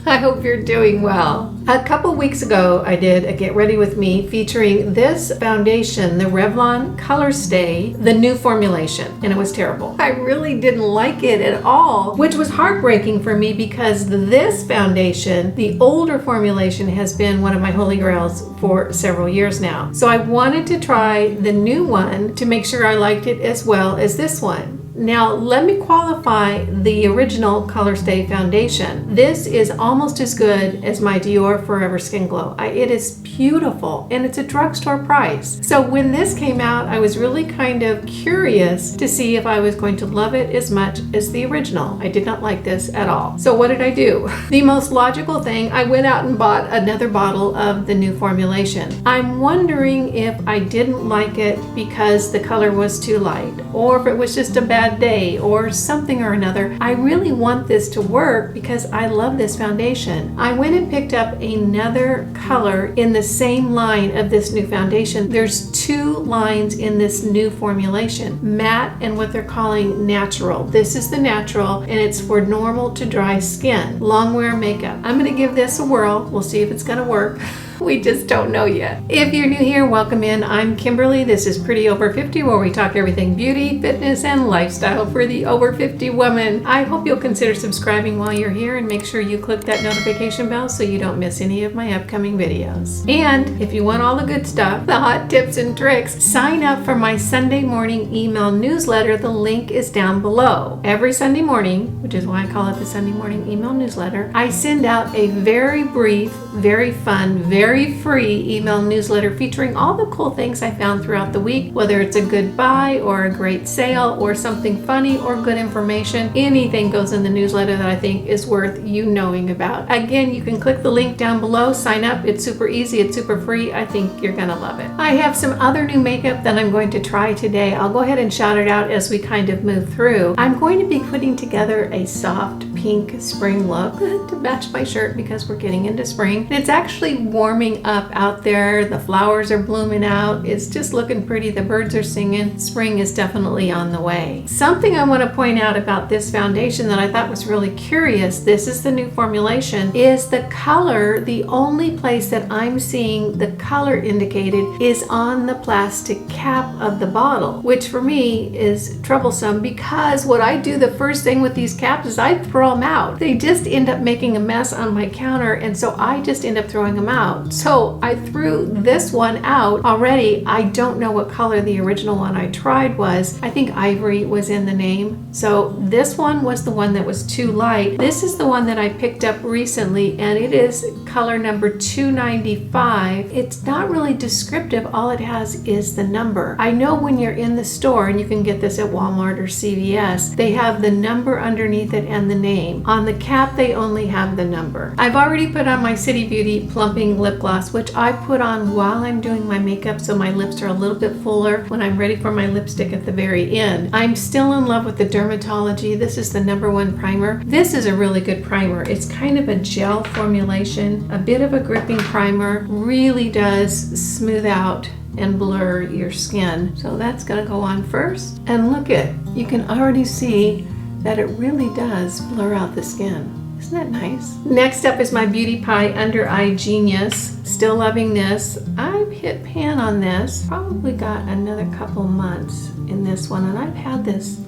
I hope you're doing well. A couple weeks ago, I did a Get Ready With Me featuring this foundation, the Revlon Color Stay, the new formulation, and it was terrible. I really didn't like it at all, which was heartbreaking for me because this foundation, the older formulation, has been one of my holy grails for several years now. So I wanted to try the new one to make sure I liked it as well as this one. Now, let me qualify the original Color Stay foundation. This is almost as good as my Dior Forever Skin Glow. It is beautiful, and it's a drugstore price. So when this came out, I was really kind of curious to see if I was going to love it as much as the original. I did not like this at all. So what did I do? The most logical thing, I went out and bought another bottle of the new formulation. I'm wondering if I didn't like it because the color was too light, or if it was just a bad day or something or another. I really want this to work because I love this foundation. I went and picked up another color in the same line of this new foundation. There's two lines in this new formulation, matte and what they're calling natural. This is the natural, and it's for normal to dry skin, long wear makeup. I'm going to give this a whirl. We'll see if it's going to work. We just don't know yet. If you're new here, welcome in. I'm Kimberly. This is Pretty Over 50, where we talk everything beauty, fitness, and lifestyle for the over 50 woman. I hope you'll consider subscribing while you're here and make sure you click that notification bell so you don't miss any of my upcoming videos. And if you want all the good stuff, the hot tips and tricks, sign up for my Sunday morning email newsletter. The link is down below. Every Sunday morning, which is why I call it the Sunday morning email newsletter, I send out a very brief, very fun, very free email newsletter featuring all the cool things I found throughout the week, whether it's a good buy or a great sale or something funny or good information. Anything goes in the newsletter that I think is worth you knowing about. Again, you can click the link down below, sign up. It's super easy, it's super free. I think you're gonna love it. I have some other new makeup that I'm going to try today. I'll go ahead and shout it out as we kind of move through. I'm going to be putting together a soft pink spring look to match my shirt because we're getting into spring. And it's actually warming up out there. The flowers are blooming out. It's just looking pretty. The birds are singing. Spring is definitely on the way. Something I want to point out about this foundation that I thought was really curious, this is the new formulation, is the color. The only place that I'm seeing the color indicated is on the plastic cap of the bottle, which for me is troublesome because what I do the first thing with these caps is I throw them out. They just end up making a mess on my counter, and so I just end up throwing them out. So I threw this one out already. I don't know what color the original one I tried was. I think ivory was in the name. So this one was the one that was too light. This is the one that I picked up recently, and it is color number 295. It's not really descriptive. All it has is the number. I know when you're in the store, and you can get this at Walmart or CVS, they have the number underneath it and the name. On the cap, they only have the number. I've already put on my City Beauty Plumping lip gloss, which I put on while I'm doing my makeup so my lips are a little bit fuller when I'm ready for my lipstick at the very end. I'm still in love with the Dermatology. This is the #1 primer. This is a really good primer. It's kind of a gel formulation, a bit of a gripping primer, really does smooth out and blur your skin. So that's gonna go on first. And look it, you can already see that it really does blur out the skin. Isn't that nice? Next up is my Beauty Pie Under Eye Genius. Still loving this. I've hit pan on this. Probably got another couple months in this one, and I've had this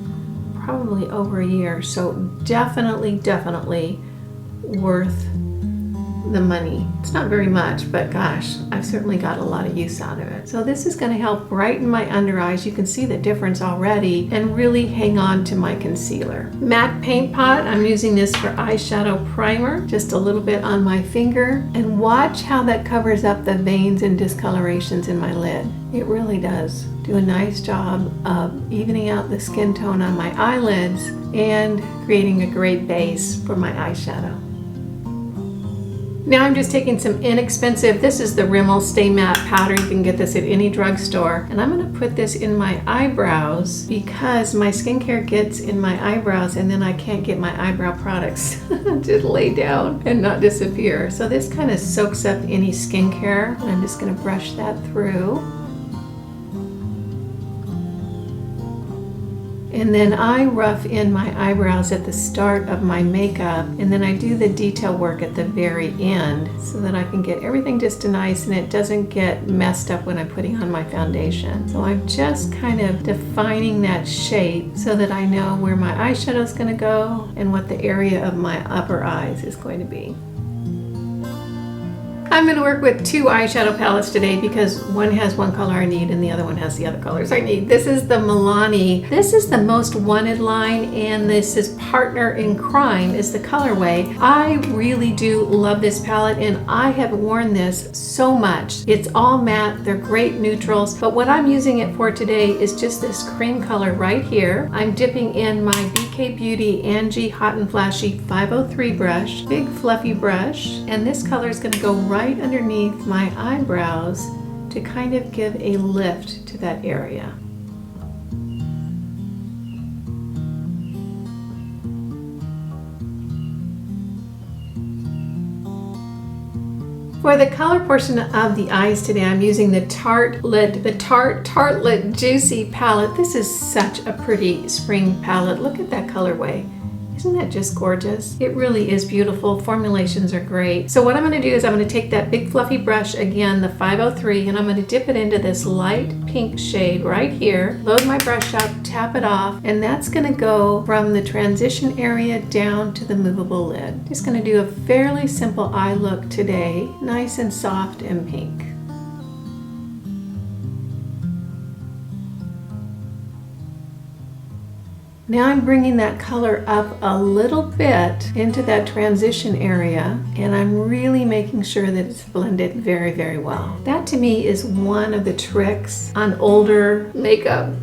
probably over a year. So definitely worth the money. It's not very much, but gosh, I've certainly got a lot of use out of it. So this is going to help brighten my under eyes. You can see the difference already and really hang on to my concealer. Matte Paint Pot, I'm using this for eyeshadow primer, just a little bit on my finger, and watch how that covers up the veins and discolorations in my lid. It really does do a nice job of evening out the skin tone on my eyelids and creating a great base for my eyeshadow. Now I'm just taking some inexpensive, this is the Rimmel Stay Matte Powder. You can get this at any drugstore. And I'm going to put this in my eyebrows because my skincare gets in my eyebrows and then I can't get my eyebrow products to lay down and not disappear. So this kind of soaks up any skincare. And I'm just going to brush that through. And then I rough in my eyebrows at the start of my makeup, and then I do the detail work at the very end so that I can get everything just nice and it doesn't get messed up when I'm putting on my foundation. So I'm just kind of defining that shape so that I know where my eyeshadow is going to go and what the area of my upper eyes is going to be. I'm going to work with two eyeshadow palettes today because one has one color I need and the other one has the other colors I need. This is the Milani. This is the Most Wanted line, and this is Partner in Crime is the colorway. I really do love this palette, and I have worn this so much. It's all matte. They're great neutrals, but what I'm using it for today is just this cream color right here. I'm dipping in my BK Beauty Angie Hot and Flashy 503 brush, big fluffy brush, and this color is going to go right underneath my eyebrows to kind of give a lift to that area. For the color portion of the eyes today, I'm using the Tartelette Juicy palette. This is such a pretty spring palette. Look at that colorway. Isn't that just gorgeous? It really is beautiful. Formulations are great. So what I'm going to do is I'm going to take that big fluffy brush, again, the 503, and I'm going to dip it into this light pink shade right here. Load my brush up, tap it off, and that's going to go from the transition area down to the movable lid. Just going to do a fairly simple eye look today, nice and soft and pink. Now I'm bringing that color up a little bit into that transition area, and I'm really making sure that it's blended very, very well. That to me is one of the tricks on older makeup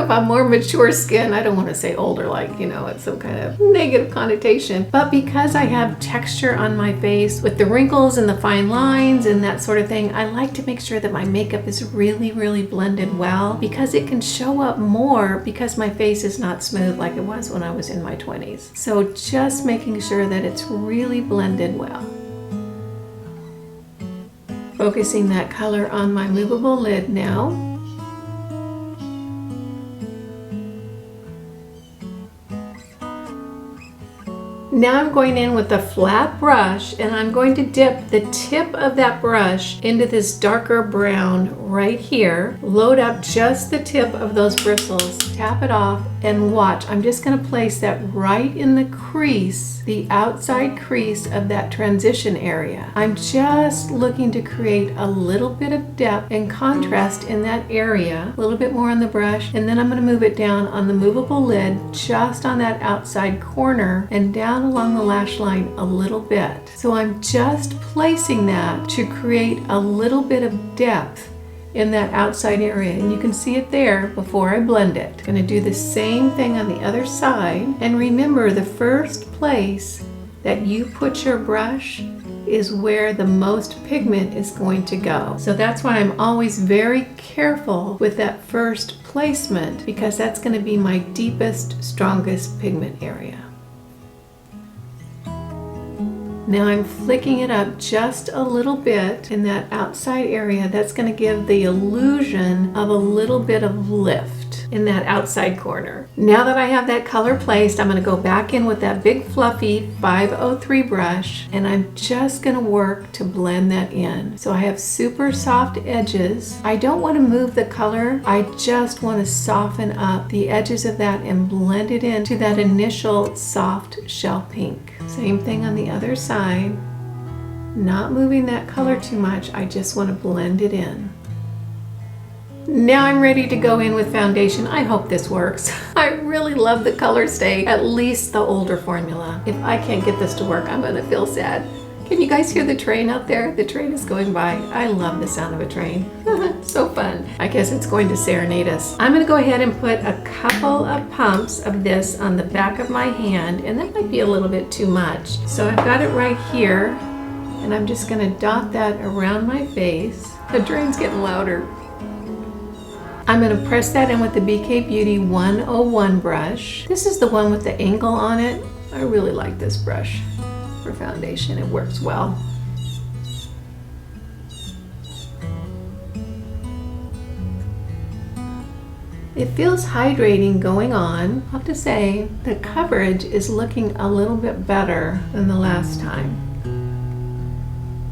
on more mature skin. I don't want to say older like, you know, it's some kind of negative connotation, but because I have texture on my face with the wrinkles and the fine lines and that sort of thing, I like to make sure that my makeup is really, really blended well, because it can show up more because my face is not smooth like it was when I was in my 20s. So just making sure that it's really blended well. Focusing that color on my movable lid now. Now I'm going in with a flat brush, and I'm going to dip the tip of that brush into this darker brown right here. Load up just the tip of those bristles, tap it off, and watch. I'm just going to place that right in the crease, the outside crease of that transition area. I'm just looking to create a little bit of depth and contrast in that area, a little bit more on the brush, and then I'm going to move it down on the movable lid just on that outside corner and down along the lash line a little bit. So I'm just placing that to create a little bit of depth in that outside area, and you can see it there before I blend it. Going to do the same thing on the other side, and remember, the first place that you put your brush is where the most pigment is going to go. So that's why I'm always very careful with that first placement, because that's going to be my deepest, strongest pigment area. Now I'm flicking it up just a little bit in that outside area. That's going to give the illusion of a little bit of lift in that outside corner. Now that I have that color placed, I'm going to go back in with that big fluffy 503 brush, and I'm just going to work to blend that in. So I have super soft edges. I don't want to move the color. I just want to soften up the edges of that and blend it into that initial soft shell pink. Same thing on the other side. Not moving that color too much. I just want to blend it in. Now I'm ready to go in with foundation. I hope this works. I really love the Color Stay, at least the older formula. If I can't get this to work, I'm gonna feel sad. Can you guys hear the train out there? The train is going by. I love the sound of a train. So fun. I guess it's going to serenade us. I'm gonna go ahead and put a couple of pumps of this on the back of my hand, and that might be a little bit too much. So I've got it right here, and I'm just gonna dot that around my face. The train's getting louder. I'm going to press that in with the BK Beauty 101 brush. This is the one with the angle on it. I really like this brush for foundation. It works well. It feels hydrating going on. I have to say, the coverage is looking a little bit better than the last time.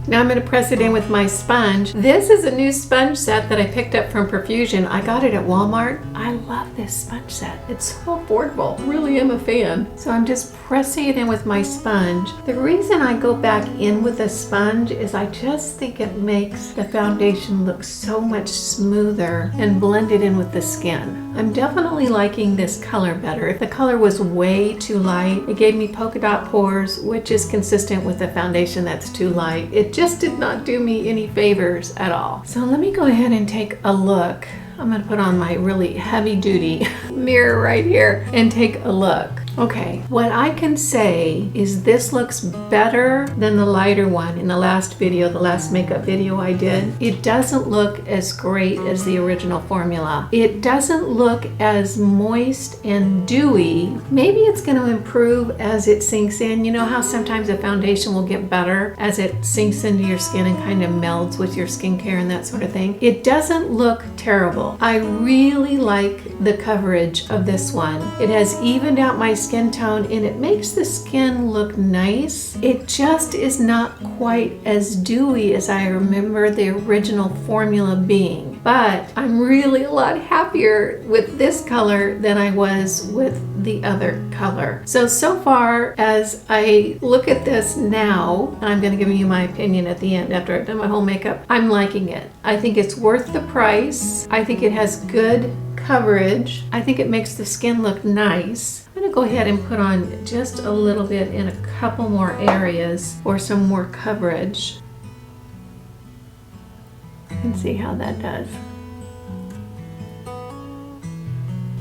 Now I'm going to press it in with my sponge. This is a new sponge set that I picked up from Profusion. I got it at Walmart. I love this sponge set. It's so affordable. Really am a fan. So I'm just pressing it in with my sponge. The reason I go back in with a sponge is I just think it makes the foundation look so much smoother and blend it in with the skin. I'm definitely liking this color better. If the color was way too light, it gave me polka dot pores, which is consistent with a foundation that's too light. It just did not do me any favors at all. So let me go ahead and take a look. I'm gonna put on my really heavy duty mirror right here and take a look. Okay, what I can say is this looks better than the lighter one in the last video, the last makeup video I did. It doesn't look as great as the original formula. It doesn't look as moist and dewy. Maybe it's going to improve as it sinks in. You know how sometimes a foundation will get better as it sinks into your skin and kind of melds with your skincare and that sort of thing. It doesn't look terrible. I really like the coverage of this one. It has evened out my skin tone and it makes the skin look nice. It just is not quite as dewy as I remember the original formula being. But I'm really a lot happier with this color than I was with the other color. So far as I look at this now, and I'm going to give you my opinion at the end after I've done my whole makeup, I'm liking it. I think it's worth the price. I think it has good coverage. I think it makes the skin look nice. I'm going to go ahead and put on just a little bit in a couple more areas for some more coverage. And see how that does.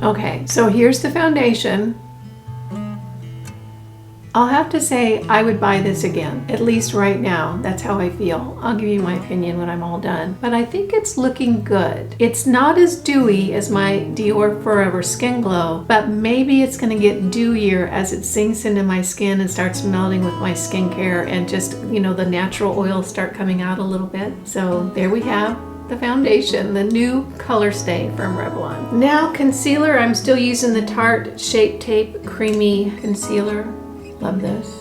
Okay, so here's the foundation. I'll have to say I would buy this again, at least right now. That's how I feel. I'll give you my opinion when I'm all done. But I think it's looking good. It's not as dewy as my Dior Forever Skin Glow, but maybe it's gonna get dewier as it sinks into my skin and starts melting with my skincare and just, you know, the natural oils start coming out a little bit. So there we have the foundation, the new color stay from Revlon. Now concealer, I'm still using the Tarte Shape Tape Creamy Concealer. Love this.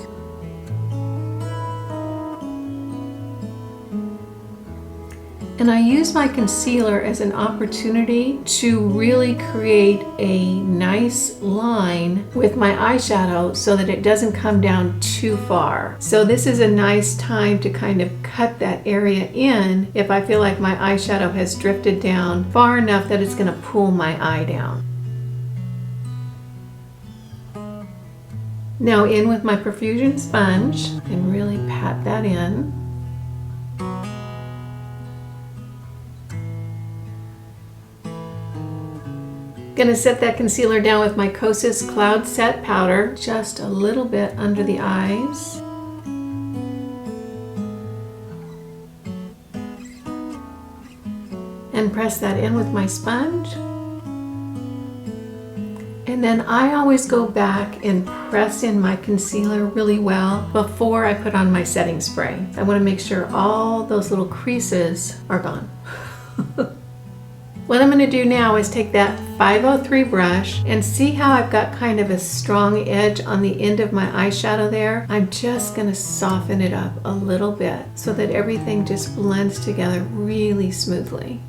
And I use my concealer as an opportunity to really create a nice line with my eyeshadow so that it doesn't come down too far. So this is a nice time to kind of cut that area in if I feel like my eyeshadow has drifted down far enough that it's going to pull my eye down. Now in with my Profusion sponge and really pat that in. Gonna set that concealer down with my Kosas Cloud Set Powder, just a little bit under the eyes. And press that in with my sponge. And then I always go back and press in my concealer really well before I put on my setting spray. I want to make sure all those little creases are gone. What I'm going to do now is take that 503 brush and see how I've got kind of a strong edge on the end of my eyeshadow there. I'm just going to soften it up a little bit so that everything just blends together really smoothly.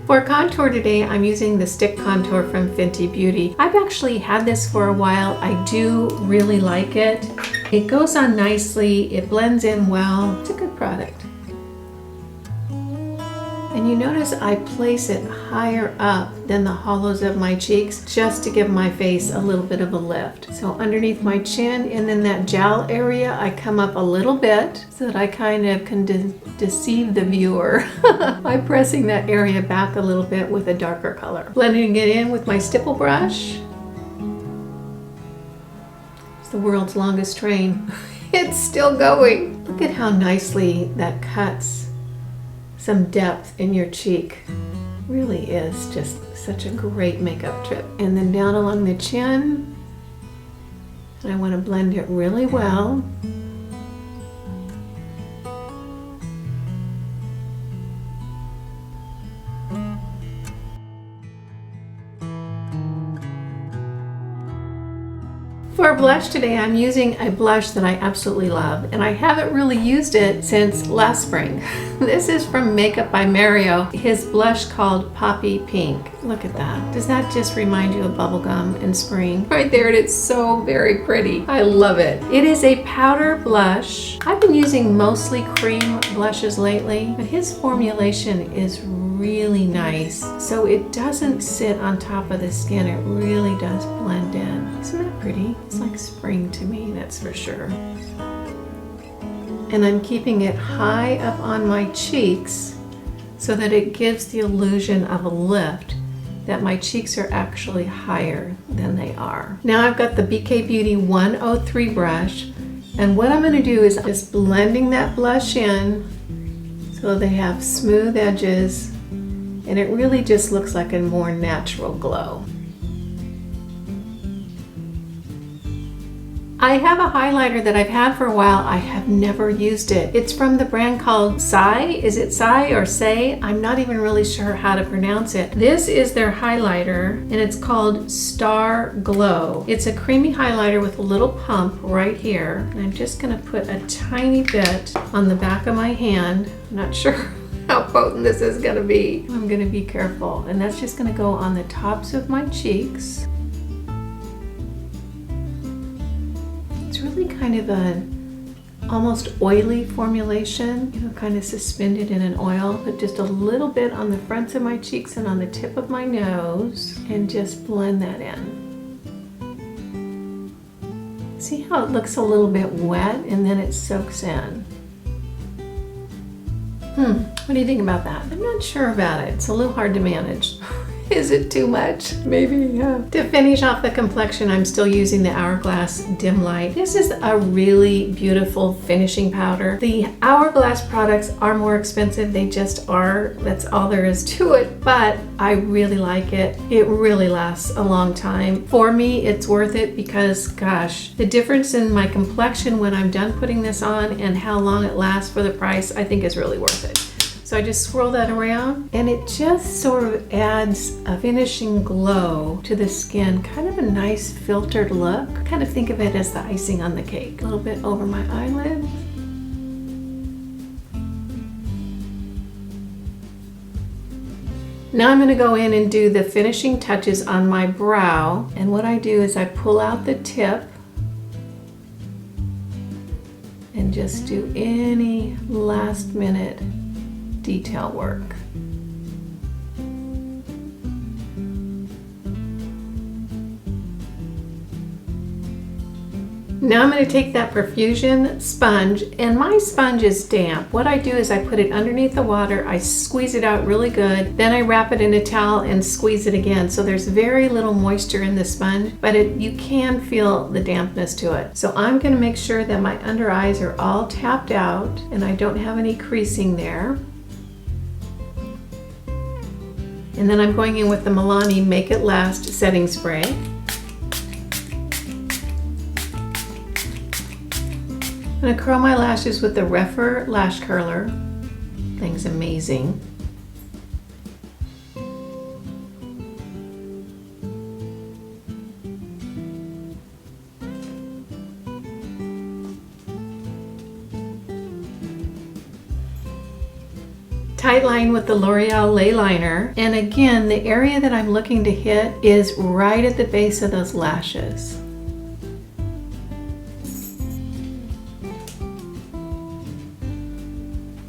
For contour today, I'm using the stick contour from Fenty Beauty. I've actually had this for a while. I do really like it. It goes on nicely, it blends in well. It's a good product. And you notice I place it higher up than the hollows of my cheeks just to give my face a little bit of a lift. So underneath my chin and then that jowl area, I come up a little bit so that I kind of can deceive the viewer by pressing that area back a little bit with a darker color. Blending it in with my stipple brush. It's the world's longest train. It's still going. Look at how nicely that cuts some depth in your cheek. Really is just such a great makeup trip. And then down along the chin, I want to blend it really well. For blush today, I'm using a blush that I absolutely love, and I haven't really used it since last spring. This is from Makeup by Mario, his blush called Poppy Pink. Look at that. Does that just remind you of bubblegum in spring? Right there, and it's so very pretty. I love it. It is a powder blush. I've been using mostly cream blushes lately, but his formulation is really nice. So it doesn't sit on top of the skin. It really does blend in. Isn't that pretty? It's like spring to me, that's for sure. And I'm keeping it high up on my cheeks so that it gives the illusion of a lift, that my cheeks are actually higher than they are. Now I've got the BK Beauty 103 brush, and what I'm going to do is just blending that blush in so they have smooth edges, and it really just looks like a more natural glow. I have a highlighter that I've had for a while. I have never used it. It's from the brand called Saie. Is it Saie or Saie? I'm not even really sure how to pronounce it. This is their highlighter, and it's called Star Glow. It's a creamy highlighter with a little pump right here. And I'm just gonna put a tiny bit on the back of my hand. I'm not sure how potent this is gonna be. I'm gonna be careful. And that's just gonna go on the tops of my cheeks. It's really kind of an almost oily formulation, you know, kind of suspended in an oil, but just a little bit on the fronts of my cheeks and on the tip of my nose, and just blend that in. See how it looks a little bit wet and then it soaks in? What do you think about that? I'm not sure about it. It's a little hard to manage. Is it too much? Maybe, yeah. To finish off the complexion, I'm still using the Hourglass Dim Light. This is a really beautiful finishing powder. The Hourglass products are more expensive. They just are. That's all there is to it. But I really like it. It really lasts a long time. For me, it's worth it because, gosh, the difference in my complexion when I'm done putting this on and how long it lasts for the price, I think is really worth it. So I just swirl that around, and it just sort of adds a finishing glow to the skin, kind of a nice filtered look. Kind of think of it as the icing on the cake. A little bit over my eyelid. Now I'm going to go in and do the finishing touches on my brow, and what I do is I pull out the tip and just do any last minute detail work. Now I'm going to take that perfusion sponge, and my sponge is damp. What I do is I put it underneath the water, I squeeze it out really good, then I wrap it in a towel and squeeze it again. So there's very little moisture in the sponge, but you can feel the dampness to it. So I'm going to make sure that my under eyes are all tapped out and I don't have any creasing there. And then I'm going in with the Milani Make It Last setting spray. I'm going to curl my lashes with the Rephr lash curler. Thing's amazing. Tight line with the L'Oreal Lay Liner. And again, the area that I'm looking to hit is right at the base of those lashes.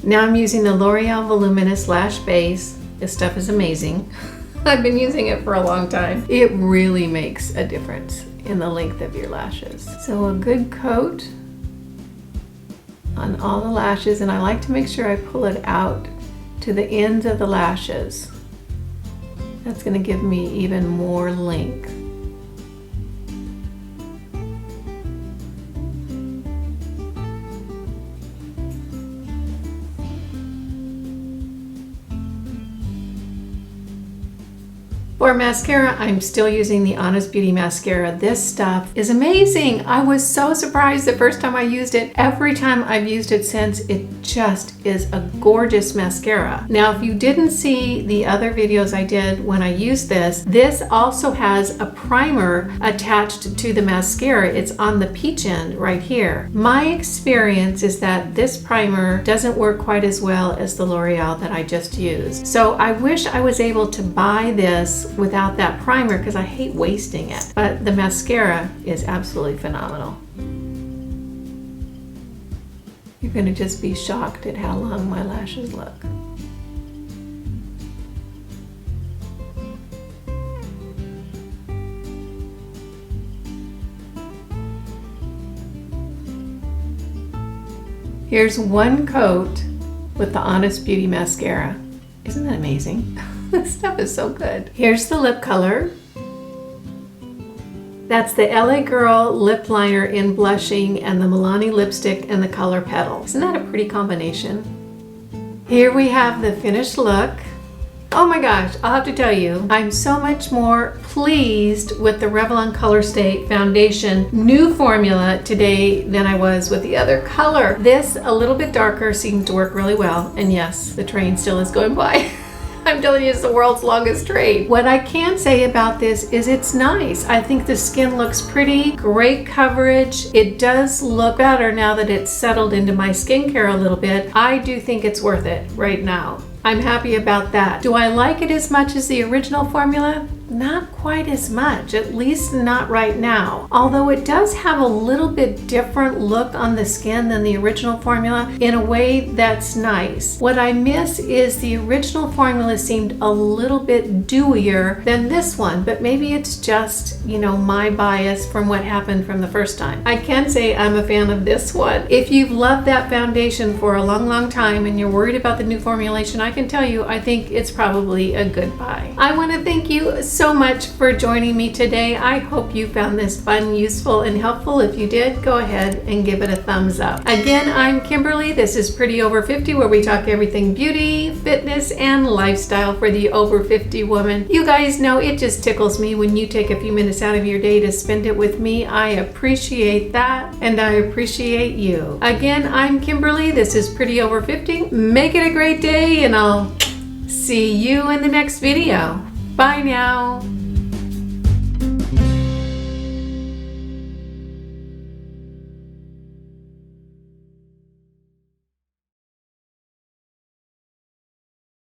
Now I'm using the L'Oreal Voluminous Lash Base. This stuff is amazing. I've been using it for a long time. It really makes a difference in the length of your lashes. So a good coat on all the lashes, and I like to make sure I pull it out to the ends of the lashes. That's going to give me even more length. For For mascara, I'm still using the Honest Beauty mascara. This stuff is amazing. I was so surprised the first time I used it. Every time I've used it since, it just is a gorgeous mascara. Now, if you didn't see the other videos I did when I used this also has a primer attached to the mascara. It's on the peach end right here. My experience is that this primer doesn't work quite as well as the L'Oreal that I just used. So I wish I was able to buy this without that primer because I hate wasting it. But the mascara is absolutely phenomenal. You're going to just be shocked at how long my lashes look. Here's one coat with the Honest Beauty mascara. Isn't that amazing? This stuff is so good. Here's the lip color. That's the LA Girl lip liner in blushing and the Milani lipstick and the color Petal. Isn't that a pretty combination? Here we have the finished look. Oh my gosh, I'll have to tell you, I'm so much more pleased with the Revlon Color Stay Foundation new formula today than I was with the other color. This, a little bit darker, seemed to work really well. And yes, the train still is going by. I'm telling you, it's the world's longest train. What I can say about this is it's nice. I think the skin looks pretty, great coverage. It does look better now that it's settled into my skincare a little bit. I do think it's worth it right now. I'm happy about that. Do I like it as much as the original formula? Not quite as much, at least not right now. Although it does have a little bit different look on the skin than the original formula in a way that's nice. What I miss is the original formula seemed a little bit dewier than this one, but maybe it's just, my bias from what happened from the first time. I can say I'm a fan of this one. If you've loved that foundation for a long, long time and you're worried about the new formulation, I can tell you, I think it's probably a good buy. I want to thank you so much for joining me today. I hope you found this fun, useful, and helpful. If you did, go ahead and give it a thumbs up. Again, I'm Kimberly. This is Pretty Over 50, where we talk everything beauty, fitness, and lifestyle for the over 50 woman. You guys know it just tickles me when you take a few minutes out of your day to spend it with me. I appreciate that, and I appreciate you. Again, I'm Kimberly. This is Pretty Over 50. Make it a great day, and I'll see you in the next video. Bye now.